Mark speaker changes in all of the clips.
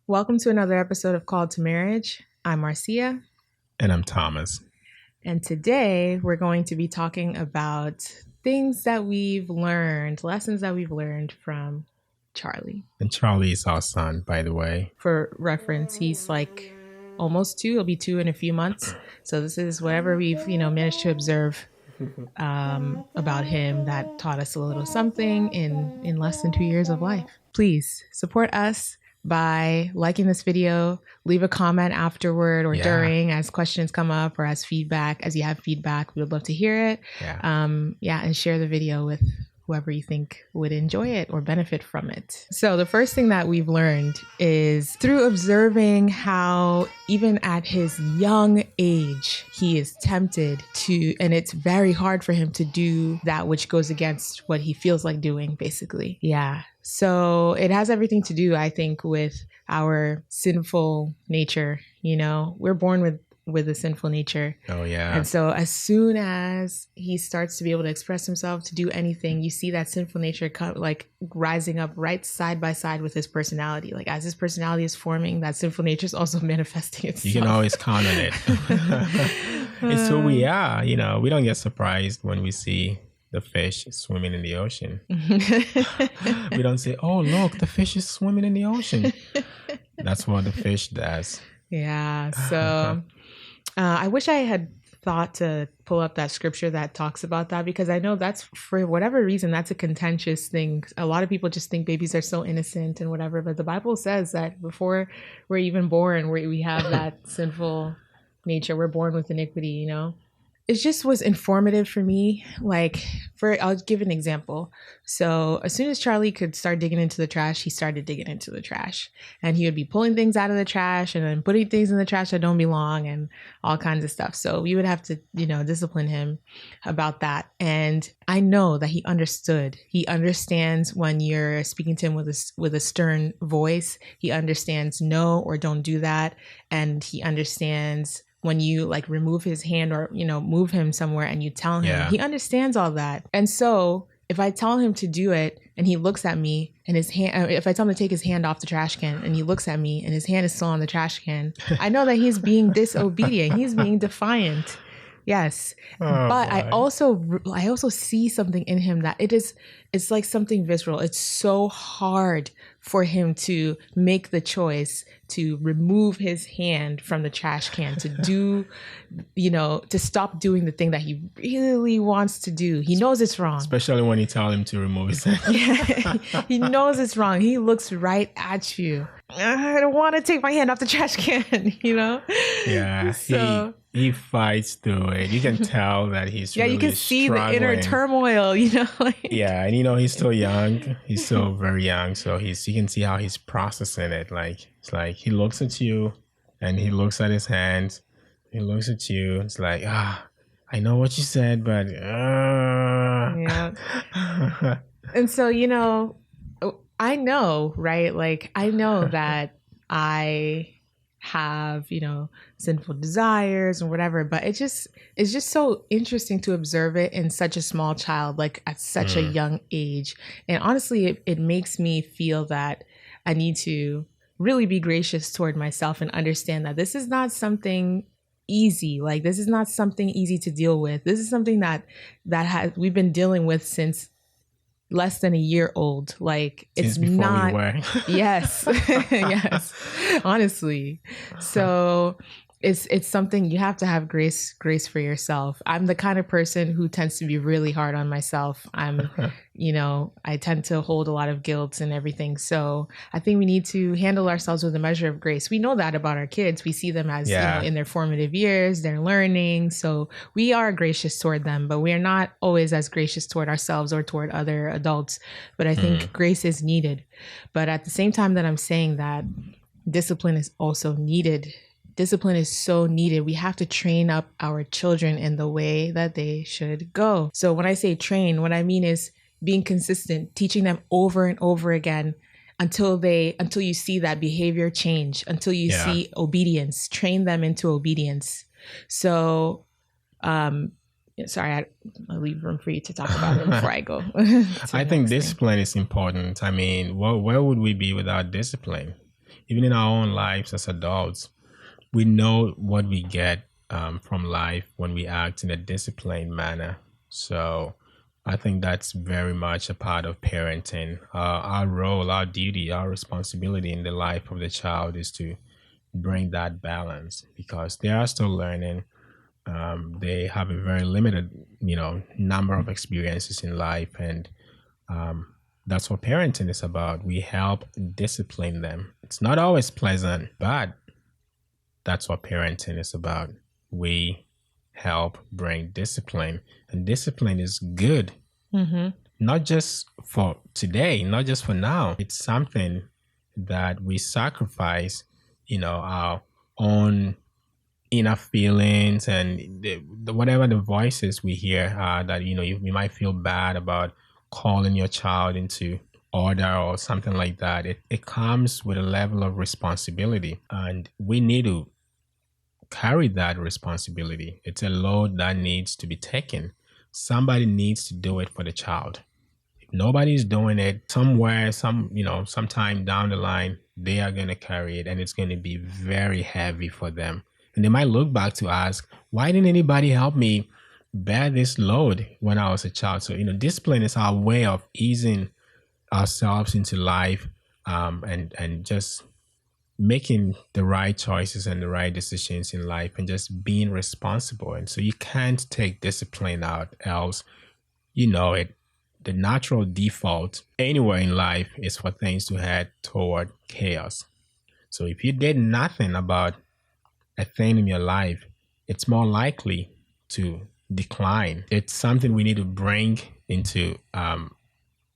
Speaker 1: Welcome to another episode of Called to Marriage. I'm Marcia.
Speaker 2: And I'm Thomas.
Speaker 1: And today we're going to be talking about things that we've learned, lessons that we've learned from Charlie.
Speaker 2: And Charlie is our son, by the way.
Speaker 1: For reference, he's like almost 2. He'll be 2 in a few months. So this is whatever we've, managed to observe about him that taught us a little something in less than 2 years of life. Please support us by liking this video, leave a comment afterward or during as questions come up or as feedback. As you have feedback, we would love to hear it. And share the video with whoever you think would enjoy it or benefit from it. So the first thing that we've learned is through observing how even at his young age, he is tempted to, and it's very hard for him to do that which goes against what he feels like doing, basically. Yeah. So it has everything to do, I think, with our sinful nature. We're born with a sinful nature.
Speaker 2: Oh, yeah.
Speaker 1: And so as soon as he starts to be able to express himself, to do anything, you see that sinful nature rising up right side by side with his personality. Like as his personality is forming, that sinful nature is also manifesting itself.
Speaker 2: You can always count on it. It's who we are. We don't get surprised when we see the fish swimming in the ocean. We don't say, oh, look, the fish is swimming in the ocean. That's what the fish does.
Speaker 1: Yeah. So I wish I had thought to pull up that scripture that talks about that, because I know that's, for whatever reason, that's a contentious thing. A lot of people just think babies are so innocent and whatever, but the Bible says that before we're even born, we have that sinful nature. We're born with iniquity, It just was informative for me. I'll give an example. So as soon as Charlie could start digging into the trash, he started digging into the trash, and he would be pulling things out of the trash and then putting things in the trash that don't belong and all kinds of stuff. So we would have to, discipline him about that. And I know that he understood. He understands when you're speaking to him with a stern voice. He understands no or don't do that. And he understands when you remove his hand or, move him somewhere and you tell him, he understands all that. And so if I tell him to do it and he looks at me and if I tell him to take his hand off the trash can and he looks at me and his hand is still on the trash can, I know that he's being disobedient. He's being defiant. Yes. But boy. I also see something in him that it's like something visceral. It's so hard for him to make the choice to remove his hand from the trash can, to do, to stop doing the thing that he really wants to do. He knows it's wrong.
Speaker 2: Especially when you tell him to remove his hand.
Speaker 1: He knows it's wrong. He looks right at you. I don't want to take my hand off the trash can,
Speaker 2: Yeah.
Speaker 1: So,
Speaker 2: he fights through it. You can tell that he's really
Speaker 1: you can see
Speaker 2: struggling.
Speaker 1: The inner turmoil,
Speaker 2: Yeah, and he's still young. He's still very young, so you can see how he's processing it. It's like he looks at you, and he looks at his hands. He looks at you. It's like, I know what you said, but
Speaker 1: yeah. And so I know, right? I know that I have, sinful desires and whatever, but it's just so interesting to observe it in such a small child, at such a young age. And honestly, it makes me feel that I need to really be gracious toward myself and understand that this is not something easy. This is not something easy to deal with. This is something that we've been dealing with since less than a year old. It's not. Yes. Yes. Honestly. So it's something you have to have grace for yourself. I'm the kind of person who tends to be really hard on myself. I tend to hold a lot of guilt and everything. So I think we need to handle ourselves with a measure of grace. We know that about our kids. We see them as, in their formative years, they're learning. So we are gracious toward them, but we are not always as gracious toward ourselves or toward other adults. But I think grace is needed. But at the same time that I'm saying that, discipline is also needed. Discipline is so needed. We have to train up our children in the way that they should go. So when I say train, what I mean is being consistent, teaching them over and over again until you see that behavior change, until you see obedience, train them into obedience. So, sorry, I'll leave room for you to talk about it before I go.
Speaker 2: I think discipline is important. I mean, where would we be without discipline? even in our own lives as adults, we know what we get from life when we act in a disciplined manner. So I think that's very much a part of parenting. Our role, our duty, our responsibility in the life of the child is to bring that balance because they are still learning. They have a very limited, number of experiences in life, and that's what parenting is about. We help discipline them. It's not always pleasant, but that's what parenting is about. We help bring discipline, and discipline is good, not just for today, not just for now. It's something that we sacrifice, our own inner feelings and whatever the voices we hear that you might feel bad about calling your child into order or something like that. It comes with a level of responsibility, and we need to carry that responsibility. It's a load that needs to be taken. Somebody needs to do it for the child. If nobody's doing it, somewhere, sometime down the line, they are going to carry it, and it's going to be very heavy for them. And they might look back to ask, why didn't anybody help me bear this load when I was a child? So, discipline is our way of easing ourselves into life, and just making the right choices and the right decisions in life and just being responsible. And so you can't take discipline out, else, the natural default anywhere in life is for things to head toward chaos. So if you did nothing about a thing in your life, it's more likely to decline. It's something we need to bring into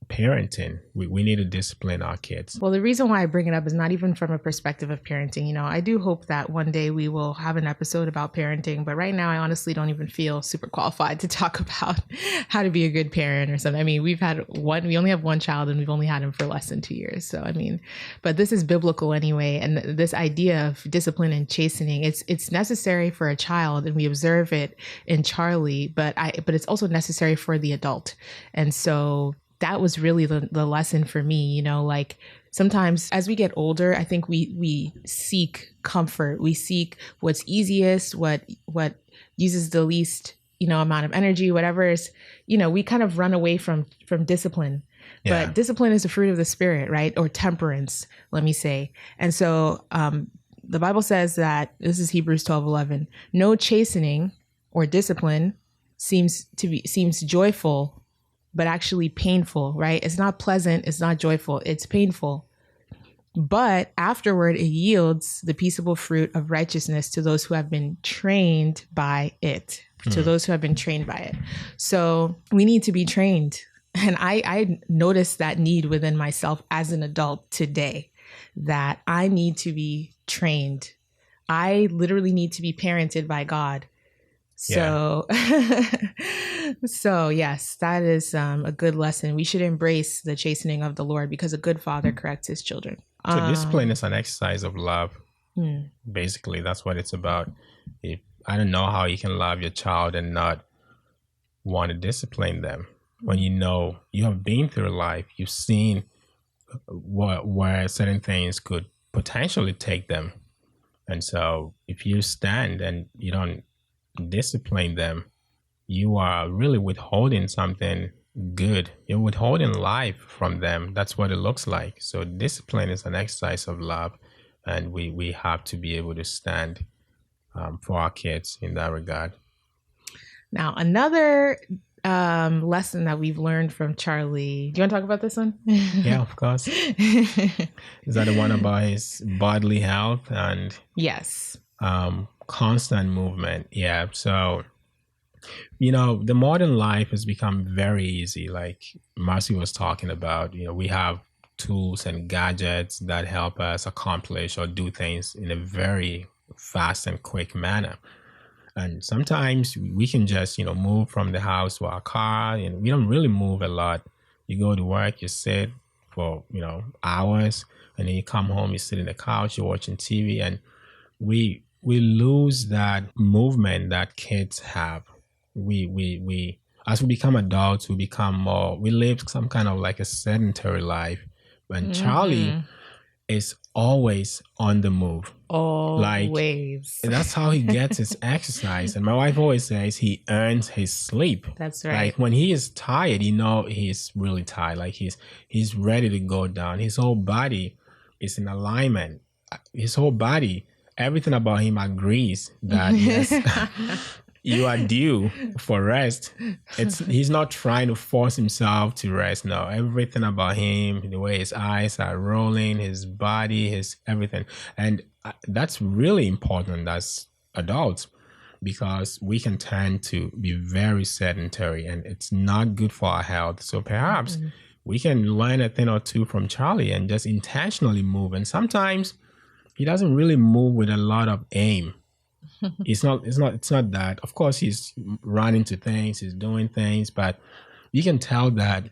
Speaker 2: parenting. We need to discipline our kids.
Speaker 1: Well, the reason why I bring it up is not even from a perspective of parenting. I do hope that one day we will have an episode about parenting, but right now I honestly don't even feel super qualified to talk about how to be a good parent or something. I mean, we only have one child and we've only had him for less than 2 years. So, but this is biblical anyway. And this idea of discipline and chastening, it's necessary for a child, and we observe it in Charlie, but it's also necessary for the adult. And so that was really the lesson for me, like sometimes as we get older, I think we seek comfort. We seek what's easiest, what uses the least, amount of energy, whatever is, we kind of run away from discipline. Yeah. But discipline is the fruit of the spirit, right? Or temperance, let me say. And so the Bible says that, this is Hebrews 12:11, no chastening or discipline seems joyful, but actually painful, right? It's not pleasant. It's not joyful. It's painful. But afterward, it yields the peaceable fruit of righteousness to those who have been trained by it. So we need to be trained. And I noticed that need within myself as an adult today, that I need to be trained. I literally need to be parented by God. So, so yes, that is a good lesson. We should embrace the chastening of the Lord because a good father corrects his children.
Speaker 2: So discipline is an exercise of love. Basically, that's what it's about. I don't know how you can love your child and not want to discipline them when you have been through life. You've seen where certain things could potentially take them. And so if you stand and you don't discipline them, you are really withholding something good. You're withholding life from them. That's what it looks like. So discipline is an exercise of love, and we have to be able to stand for our kids in that regard.
Speaker 1: Now, another lesson that we've learned from Charlie. Do you want to talk about this one?
Speaker 2: Yeah, of course. Is that the one about his bodily health and
Speaker 1: yes,
Speaker 2: constant movement? Yeah. So, the modern life has become very easy. Like Marcy was talking about, we have tools and gadgets that help us accomplish or do things in a very fast and quick manner. And sometimes we can just, move from the house to our car, and we don't really move a lot. You go to work, you sit for, hours, and then you come home, you sit in the couch, you're watching TV, and we lose that movement that kids have. We as we become adults, we live some kind of like a sedentary life. And Charlie is always on the move.
Speaker 1: Always.
Speaker 2: Like, that's how he gets his exercise. And my wife always says he earns his sleep.
Speaker 1: That's right.
Speaker 2: Like when he is tired, he's really tired. Like he's ready to go down. His whole body is in alignment. His whole body, everything about him agrees that yes, you are due for rest. He's not trying to force himself to rest. No, everything about him, the way his eyes are rolling, his body, his everything. And that's really important as adults, because we can tend to be very sedentary and it's not good for our health. So perhaps we can learn a thing or two from Charlie and just intentionally move. And sometimes he doesn't really move with a lot of aim. It's not that. Of course, he's running to things, he's doing things, but you can tell that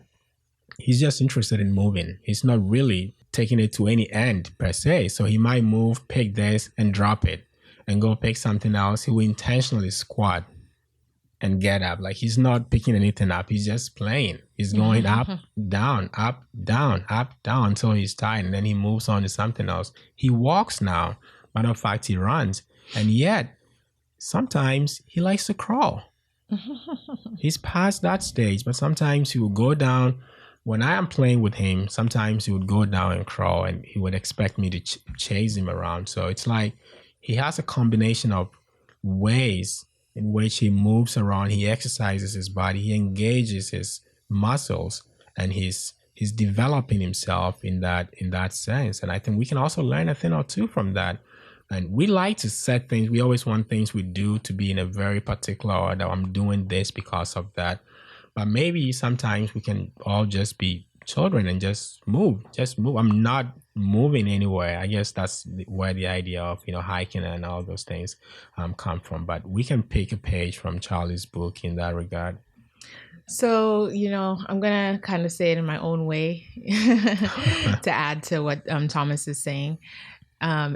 Speaker 2: he's just interested in moving. He's not really taking it to any end per se. So he might move, pick this and drop it and go pick something else. He will intentionally squat and get up. Like he's not picking anything up. He's just playing. He's going up, down, up, down, until he's tired. And then he moves on to something else. He walks now. Matter of fact, he runs. And yet, sometimes he likes to crawl. He's past that stage, but sometimes he will go down. When I am playing with him, sometimes he would go down and crawl, and he would expect me to chase him around. So it's like he has a combination of ways in which he moves around. He exercises his body, he engages his muscles, and he's developing himself in that sense. And I think we can also learn a thing or two from that. And we like to set things. We always want things we do to be in a very particular order. I'm doing this because of that. But maybe sometimes we can all just be children and just move. I'm not moving anywhere. I guess that's where the idea of, hiking and all those things come from. But we can pick a page from Charlie's book in that regard.
Speaker 1: So, I'm going to kind of say it in my own way to add to what Thomas is saying.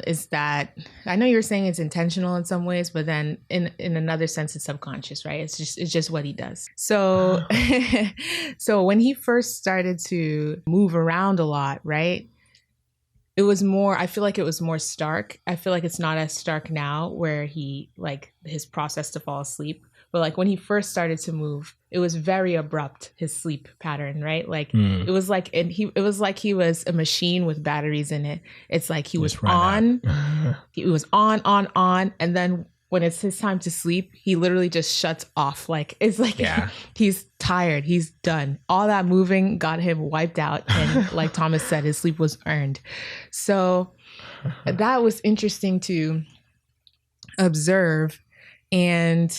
Speaker 1: Is that I know you're saying it's intentional in some ways, but then in another sense, it's subconscious, right? It's just what he does. So, so when he first started to move around a lot, right? I feel like it was more stark. I feel like it's not as stark now where his process to fall asleep. But like when he first started to move, it was very abrupt, his sleep pattern, right? Like it was like he was a machine with batteries in it. It's like he was on, he was on. And then when it's his time to sleep, he literally just shuts off. Like it's like he's tired, he's done. All that moving got him wiped out. And like Thomas said, his sleep was earned. So that was interesting to observe. And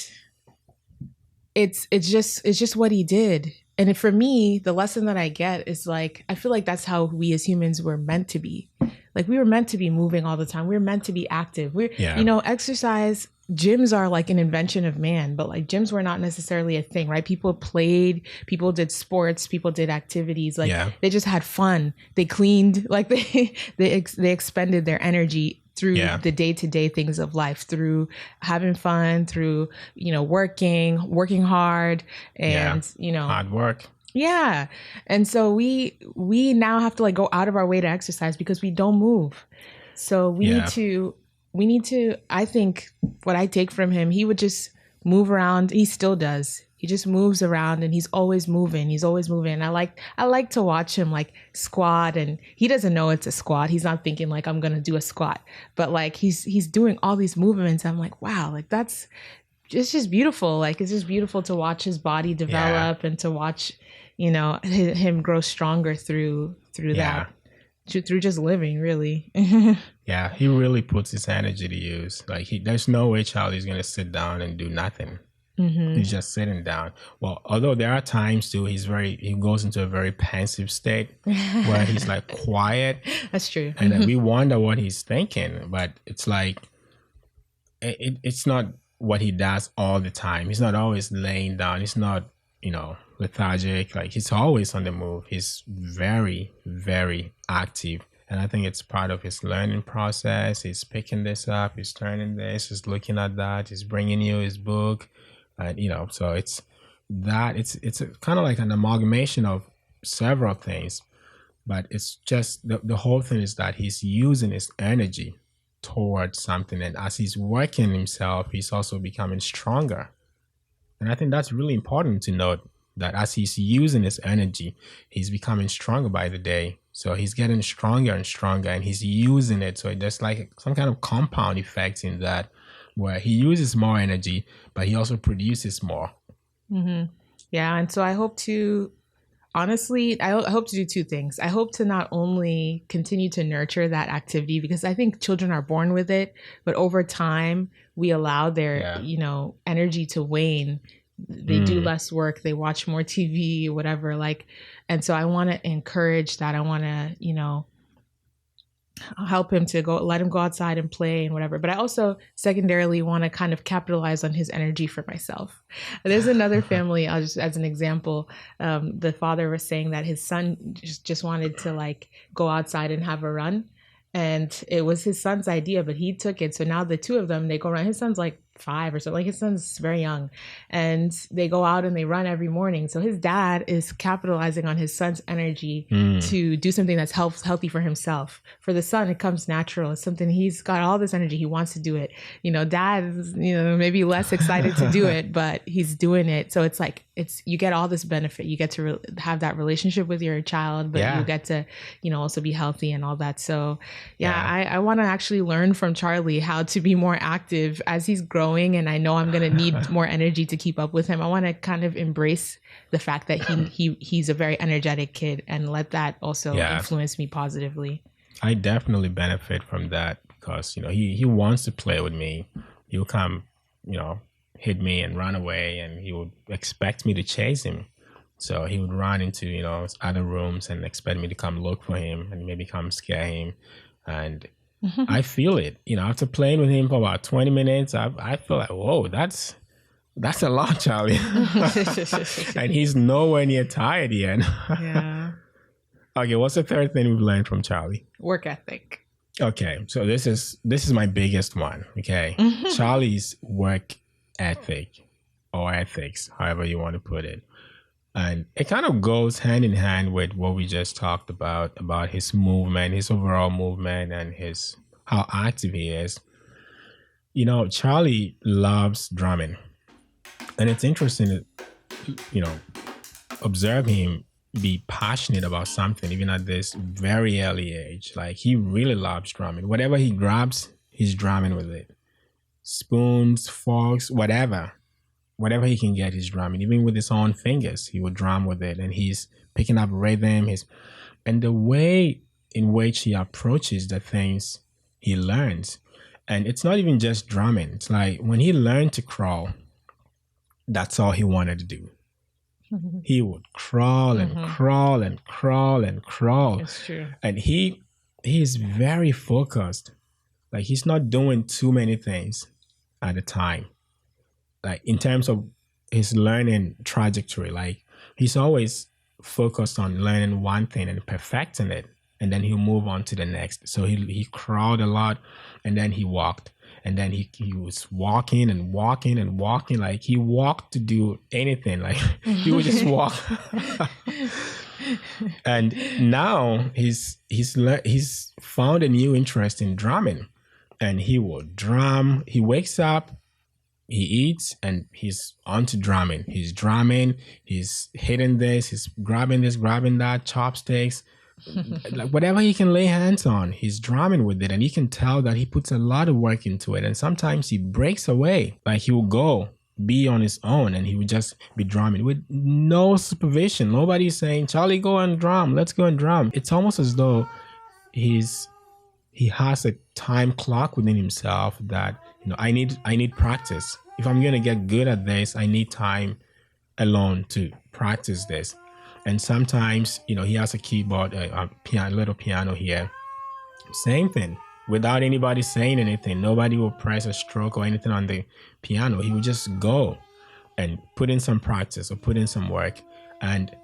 Speaker 1: it's just what he did. And for me, the lesson that I get is like, I feel like that's how we as humans were meant to be. Like we were meant to be moving all the time. We were meant to be active. Exercise, gyms are like an invention of man, but like gyms were not necessarily a thing, right? People played, people did sports, people did activities. Like they just had fun. They cleaned, like they expended their energy through the day-to-day things of life, through having fun, through, working hard and,
Speaker 2: hard work.
Speaker 1: Yeah. And so we now have to like go out of our way to exercise because we don't move. So we need to, I think what I take from him, he would just move around. He still does. He just moves around and he's always moving. And I like to watch him like squat, and he doesn't know it's a squat. He's not thinking like I'm going to do a squat, but like he's doing all these movements. I'm like, wow, like it's just beautiful. Like it's just beautiful to watch his body develop and to watch, him grow stronger through that, through just living, really.
Speaker 2: Yeah, he really puts his energy to use. Like there's no way Charlie's going to sit down and do nothing. He's just sitting down. Well, although there are times too, he goes into a very pensive state where he's like quiet.
Speaker 1: That's true.
Speaker 2: And then we wonder what he's thinking, but it's like, it's not what he does all the time. He's not always laying down. He's not, lethargic. Like he's always on the move. He's very, very active. And I think it's part of his learning process. He's picking this up. He's turning this. He's looking at that. He's bringing you his book. So it's kind of like an amalgamation of several things. But it's just the whole thing is that he's using his energy towards something. And as he's working himself, he's also becoming stronger. And I think that's really important to note that as he's using his energy, he's becoming stronger by the day. So he's getting stronger and stronger and he's using it. So there's like some kind of compound effect in that where he uses more energy, but he also produces more.
Speaker 1: Mm-hmm. Yeah. And so I hope to, honestly, I hope to do two things. I hope to not only continue to nurture that activity, because I think children are born with it, but over time we allow their, energy to wane. They do less work, they watch more TV, whatever. And so I want to encourage that. I want to, help him to let him go outside and play and whatever. But I also secondarily want to kind of capitalize on his energy for myself. There's another family, I'll just, as an example, the father was saying that his son just wanted to go outside and have a run. And it was his son's idea, but he took it. So now the two of them, they go around. His son's 5 or so. His son's very young, and they go out and they run every morning. So his dad is capitalizing on his son's energy to do something that's healthy for himself. For the son, it comes natural. It's something, he's got all this energy. He wants to do it. Dad is, maybe less excited to do it, but he's doing it. So it's you get all this benefit. You get to have that relationship with your child, but you get to, also be healthy and all that. So I want to actually learn from Charlie how to be more active as he's growing. And I know I'm going to need more energy to keep up with him. I want to kind of embrace the fact that he's a very energetic kid and let that also influence me positively.
Speaker 2: I definitely benefit from that because, he wants to play with me. He'll come, hit me and run away, and he would expect me to chase him. So he would run into, other rooms and expect me to come look for him and maybe come scare him. And I feel it, after playing with him for about 20 minutes, I feel like, whoa, that's a lot, Charlie. And he's nowhere near tired yet.
Speaker 1: Yeah.
Speaker 2: Okay, what's the third thing we've learned from Charlie?
Speaker 1: Work ethic.
Speaker 2: Okay, so this is my biggest one. Okay, Charlie's work ethic or ethics, however you want to put it. And it kind of goes hand in hand with what we just talked about his movement, his overall movement, and how active he is. Charlie loves drumming. And it's interesting to, observe him be passionate about something, even at this very early age. He really loves drumming. Whatever he grabs, he's drumming with it. Spoons, forks, whatever he can get, he's drumming. Even with his own fingers, he will drum with it. And he's picking up rhythm. And the way in which he approaches the things he learns. And it's not even just drumming. It's when he learned to crawl, that's all he wanted to do. He would crawl and crawl and crawl and crawl.
Speaker 1: That's true.
Speaker 2: And he is very focused. He's not doing too many things at a time. In terms of his learning trajectory, he's always focused on learning one thing and perfecting it, and then he'll move on to the next. So he crawled a lot, and then he walked, and then he was walking and walking and walking. He walked to do anything. He would just walk. And now he's found a new interest in drumming, and he will drum. He wakes up, he eats, and he's on to drumming. He's drumming, he's hitting this, he's grabbing this, grabbing that, chopsticks, whatever he can lay hands on, he's drumming with it. And you can tell that he puts a lot of work into it. And sometimes he breaks away. He will go be on his own and he would just be drumming with no supervision. Nobody's saying, Charlie, go and drum. Let's go and drum. It's almost as though he has a time clock within himself that, I need practice. If I'm going to get good at this, I need time alone to practice this. And sometimes, he has a keyboard, a little piano here. Same thing. Without anybody saying anything, nobody will press a stroke or anything on the piano. He will just go and put in some practice or put in some work. And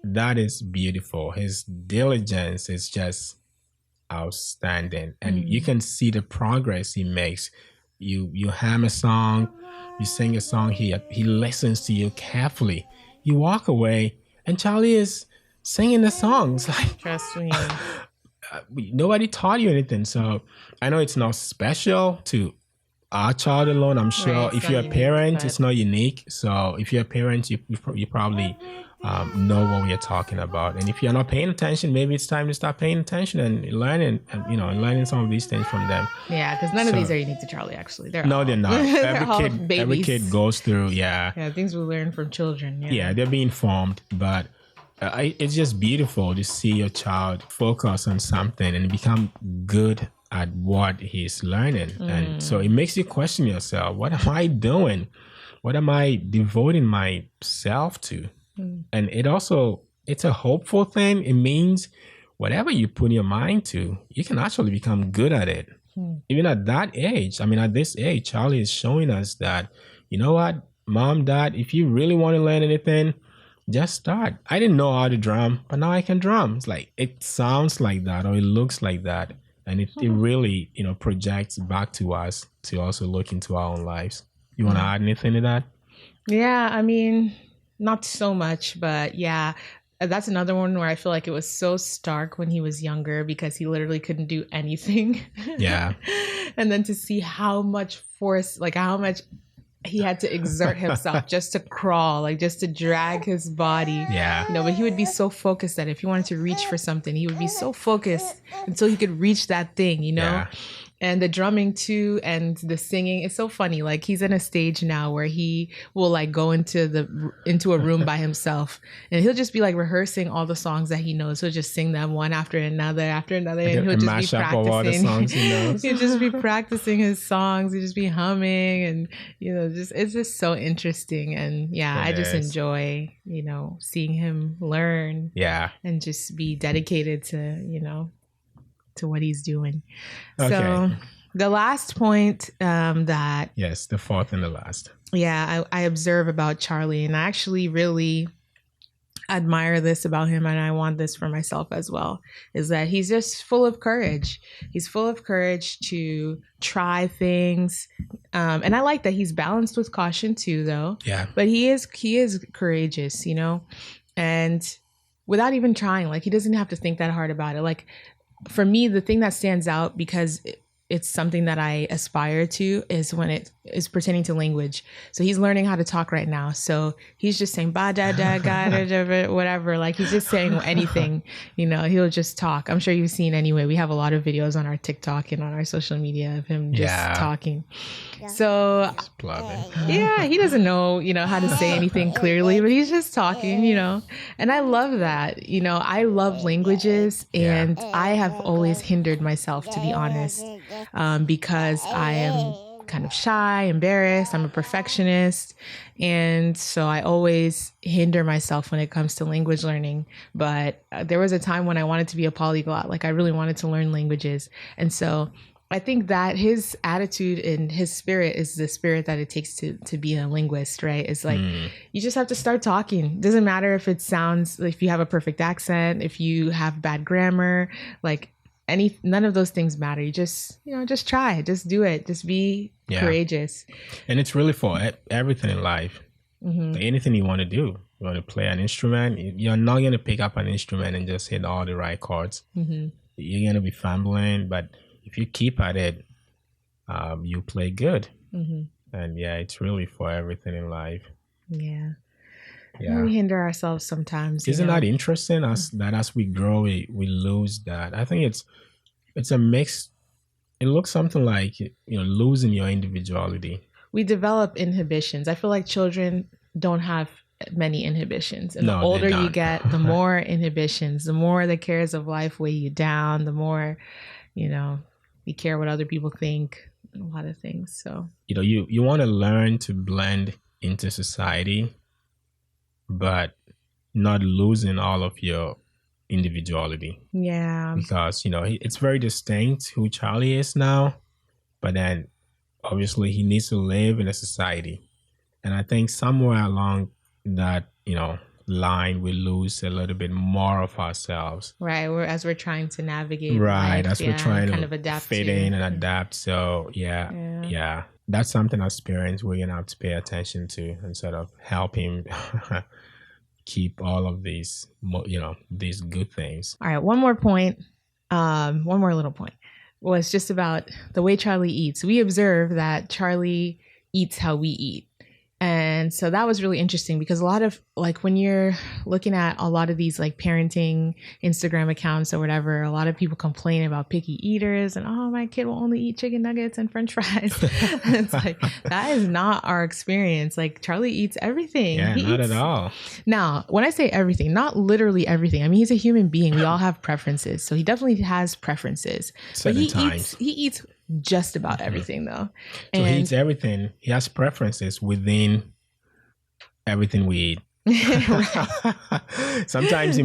Speaker 2: that is beautiful. His diligence is just outstanding. And you can see the progress he makes. You hum a song, you sing a song, he listens to you carefully. You walk away, and Charlie is singing the songs. Like,
Speaker 1: Trust me.
Speaker 2: nobody taught you anything. So I know it's not special to our child alone. I'm sure if you're a parent, it's not unique. So if you're a parent, you probably know what we are talking about. And if you're not paying attention, maybe it's time to start paying attention and learning, and learning some of these things from them.
Speaker 1: Yeah, because none of these are unique to Charlie. Actually,
Speaker 2: they're not. Every kid goes through. Yeah,
Speaker 1: things we learn from children.
Speaker 2: Yeah, they're being formed, but it's just beautiful to see your child focus on something and become good at what he's learning. And so it makes you question yourself, what am I doing? What am I devoting myself to? And it's a hopeful thing. It means whatever you put your mind to, you can actually become good at it. Even at that age. I mean, at this age, Charlie is showing us that, you know what, Mom, Dad, if you really want to learn anything, just start. I didn't know how to drum, but now I can drum. It's like, it sounds like that, or it looks like that. And it really, projects back to us to also look into our own lives. You want to add anything to that?
Speaker 1: Yeah, I mean, not so much, but yeah, that's another one where I feel like it was so stark when he was younger because he literally couldn't do anything.
Speaker 2: Yeah.
Speaker 1: And then to see how much force, like how much he had to exert himself just to crawl, like just to drag his body.
Speaker 2: Yeah.
Speaker 1: But he would be so focused that if he wanted to reach for something, he would be so focused until he could reach that thing, Yeah. And the drumming too, and the singing, it's so funny. Like he's in a stage now where he will like go into a room by himself, and he'll just be like rehearsing all the songs that he knows. He'll just sing them one after another, and he'll just be practicing. All the songs he knows. He'll just be practicing his songs. He'll just be humming, and it's just so interesting. And I just enjoy seeing him learn.
Speaker 2: Yeah,
Speaker 1: and just be dedicated to to what he's doing.
Speaker 2: Okay.
Speaker 1: So the last point that...
Speaker 2: Yes, the fourth and the last.
Speaker 1: Yeah, I observe about Charlie, and I actually really admire this about him, and I want this for myself as well, is that he's just full of courage. He's full of courage to try things. And I like that he's balanced with caution too, though.
Speaker 2: Yeah.
Speaker 1: But he is courageous, and without even trying, like he doesn't have to think that hard about it. Like, for me, the thing that stands out, because it's something that I aspire to, is when it is pertaining to language. So he's learning how to talk right now. So he's just saying ba da da ga da da whatever. Like he's just saying anything. He'll just talk. I'm sure you've seen anyway. We have a lot of videos on our TikTok and on our social media of him just talking. So he doesn't know how to say anything clearly, but he's just talking. And I love that. I love languages, and I have always hindered myself, to be honest. Because I am kind of shy, embarrassed, I'm a perfectionist. And so I always hinder myself when it comes to language learning. But there was a time when I wanted to be a polyglot, like I really wanted to learn languages. And so I think that his attitude and his spirit is the spirit that it takes to be a linguist, right? It's like, you just have to start talking. It doesn't matter if it sounds, if you have a perfect accent, if you have bad grammar, like none of those things matter. You just try, just do it, just be courageous. And
Speaker 2: it's really for everything in life. Anything you want to do. You want to play an instrument, you're not going to pick up an instrument and just hit all the right chords. You're going to be fumbling, but if you keep at it, you play good. And it's really for everything in life.
Speaker 1: We hinder ourselves sometimes.
Speaker 2: Isn't that interesting? That as we grow, we lose that. I think it's a mix. It looks something like losing your individuality.
Speaker 1: We develop inhibitions. I feel like children don't have many inhibitions, and the older you get, the more inhibitions, the more the cares of life weigh you down, the more you care what other people think, a lot of things. So
Speaker 2: you want to learn to blend into society, but not losing all of your individuality.
Speaker 1: Yeah.
Speaker 2: Because, it's very distinct who Charlie is now, but then obviously he needs to live in a society. And I think somewhere along that, line, we lose a little bit more of ourselves.
Speaker 1: Right. As we're trying to navigate.
Speaker 2: Right.
Speaker 1: Life,
Speaker 2: as we're trying
Speaker 1: kind
Speaker 2: to
Speaker 1: of adapt
Speaker 2: fit in and adapt. So, yeah. That's something as parents we're going to have to pay attention to and sort of help him keep all of these, these good things.
Speaker 1: All right, one more point. One more little point was just about the way Charlie eats. We observe that Charlie eats how we eat. And so that was really interesting because a lot of like when you're looking at a lot of these like parenting Instagram accounts or whatever, a lot of people complain about picky eaters and, oh, my kid will only eat chicken nuggets and French fries. It's like, that is not our experience. Like Charlie eats everything.
Speaker 2: Yeah, not at all.
Speaker 1: Now, when I say everything, not literally everything. I mean, he's a human being. We all have preferences. So he definitely has preferences.
Speaker 2: Certain
Speaker 1: but he eats just about everything though.
Speaker 2: So he eats everything. He has preferences within everything we eat. Sometimes he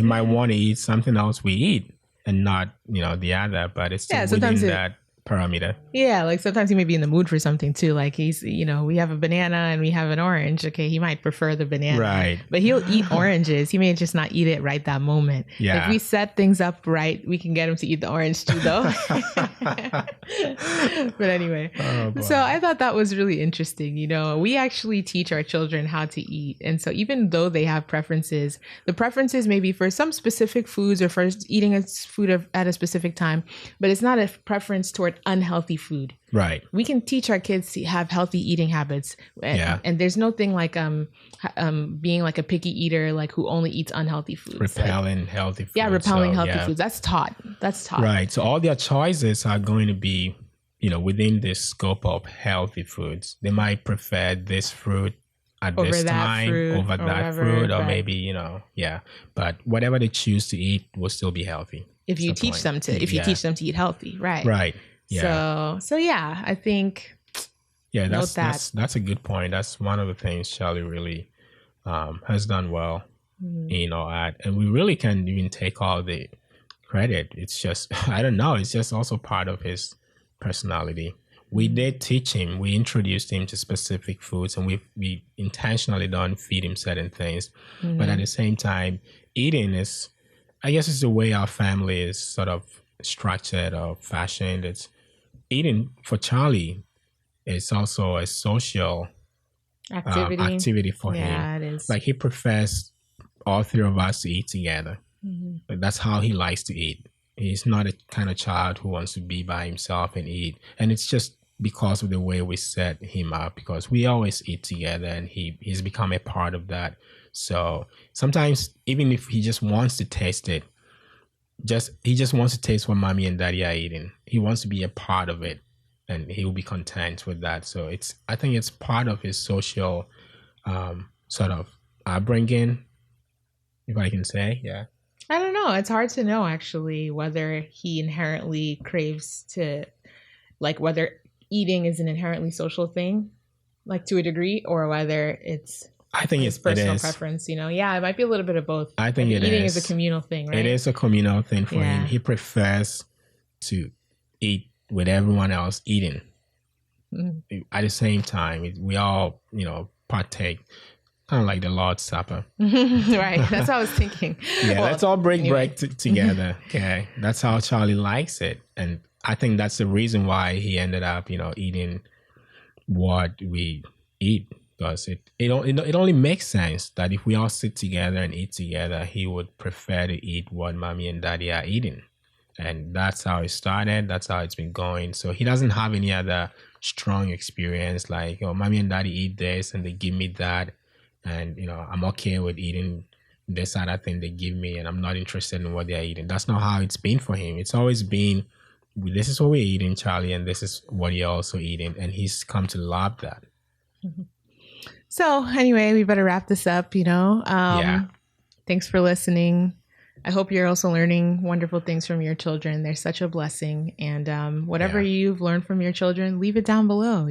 Speaker 2: might want to eat something else we eat and not, the other, but it's still within that parameter.
Speaker 1: Yeah, like sometimes he may be in the mood for something too. Like he's, we have a banana and we have an orange. Okay, he might prefer the banana.
Speaker 2: Right.
Speaker 1: But he'll eat oranges. He may just not eat it right that moment.
Speaker 2: Yeah.
Speaker 1: If we set things up right, we can get him to eat the orange too though. But anyway, so I thought that was really interesting. We actually teach our children how to eat. And so even though they have preferences, the preferences may be for some specific foods or for eating a food at a specific time, but it's not a preference toward unhealthy food.
Speaker 2: Right.
Speaker 1: We can teach our kids to have healthy eating habits. And there's no thing like being like a picky eater, like who only eats unhealthy foods.
Speaker 2: Repelling healthy foods.
Speaker 1: Yeah, repelling healthy foods. That's taught.
Speaker 2: Right. So all their choices are going to be, within the scope of healthy foods. They might prefer this fruit at this time over that fruit, or maybe, but whatever they choose to eat will still be healthy.
Speaker 1: If you teach them to eat healthy. Right.
Speaker 2: Right. Yeah.
Speaker 1: So yeah, I think.
Speaker 2: Yeah, that's a good point. That's one of the things Charlie really has done well, at, and we really can't even take all the credit. It's just, I don't know. It's just also part of his personality. We did teach him. We introduced him to specific foods, and we intentionally don't feed him certain things. But at the same time, eating is, I guess, it's the way our family is sort of structured or fashioned. It's eating for Charlie. It's also a social activity for him.
Speaker 1: Yeah, it is.
Speaker 2: Like he prefers all three of us to eat together. That's how he likes to eat. He's not a kind of child who wants to be by himself and eat. And it's just because of the way we set him up, because we always eat together, and he's become a part of that. So sometimes, even if he just wants to taste it, he just wants to taste what mommy and daddy are eating. He wants to be a part of it, and he will be content with that. So I think it's part of his social sort of upbringing, if I can say. Yeah.
Speaker 1: I don't know. It's hard to know actually whether he inherently craves to, like, whether eating is an inherently social thing, like to a degree, or whether it's.
Speaker 2: I think it's
Speaker 1: personal preference, Yeah, it might be a little bit of both.
Speaker 2: I think
Speaker 1: eating is a communal thing, right?
Speaker 2: It is a communal thing for him. He prefers to eat with everyone else eating. At the same time, we all, partake, kind of like the Lord's Supper.
Speaker 1: Right. That's what I was thinking.
Speaker 2: Yeah, let's all break bread together. Okay. That's how Charlie likes it. And I think that's the reason why he ended up, eating what we eat. Because it only makes sense that if we all sit together and eat together, he would prefer to eat what mommy and daddy are eating. And that's how it started. That's how it's been going. So he doesn't have any other strong experience like, mommy and daddy eat this and they give me that. And, I'm okay with eating this other thing they give me, and I'm not interested in what they're eating. That's not how it's been for him. It's always been, this is what we're eating, Charlie, and this is what you're also eating. And he's come to love that.
Speaker 1: So anyway, we better wrap this up, Thanks for listening. I hope you're also learning wonderful things from your children. They're such a blessing. And whatever you've learned from your children, leave it down below.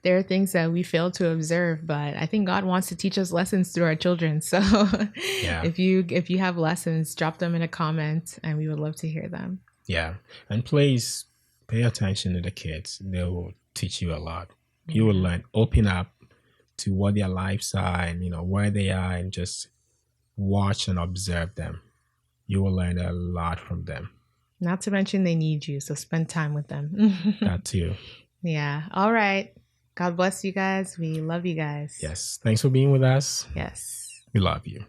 Speaker 1: There are things that we fail to observe, but I think God wants to teach us lessons through our children. So if you have lessons, drop them in a comment, and we would love to hear them. Yeah.
Speaker 2: And please pay attention to the kids. They will teach you a lot. You will learn, open up to what their lives are and, where they are, and just watch and observe them. You will learn a lot from them.
Speaker 1: Not to mention they need you, so spend time with them.
Speaker 2: That too.
Speaker 1: Yeah. All right. God bless you guys. We love you guys.
Speaker 2: Yes. Thanks for being with us.
Speaker 1: Yes.
Speaker 2: We love you.